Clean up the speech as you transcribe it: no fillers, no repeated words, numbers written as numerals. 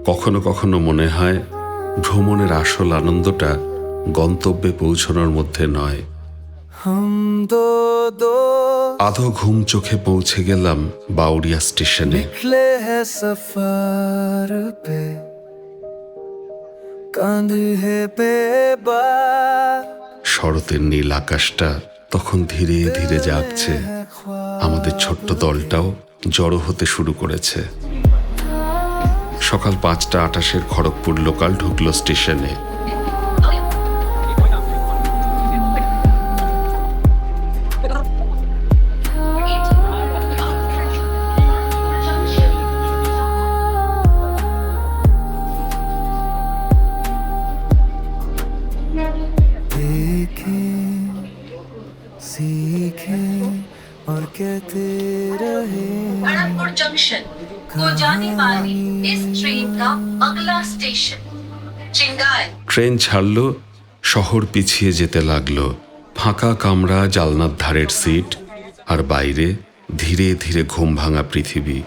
কখনো কখনো মনে হয় ভ্রমণের আসল আনন্দটা গন্তব্যে পৌঁছানোর মধ্যে নয়। আধো ঘুম চোখে পৌঁছে গেলাম বাউরিয়া স্টেশনে। শরতের নীল আকাশটা তখন ধীরে ধীরে জাগছে। আমাদের ছোট্ট দলটাও জড়ো হতে শুরু করেছে। সকাল 5:28 খড়গপুর লোকাল ঢুকলো স্টেশনে। खड़गपुर जंक्शन को जाने वाली इस ट्रेन का अगला स्टेशन चिंगारी। ট্রেন ছাড়লো, শহর পিছিয়ে যেতে লাগলো। ফাঁকা কামরা, জালনার ধারের সিট, আর বাইরে ধীরে ধীরে ঘুম ভাঙা পৃথিবী।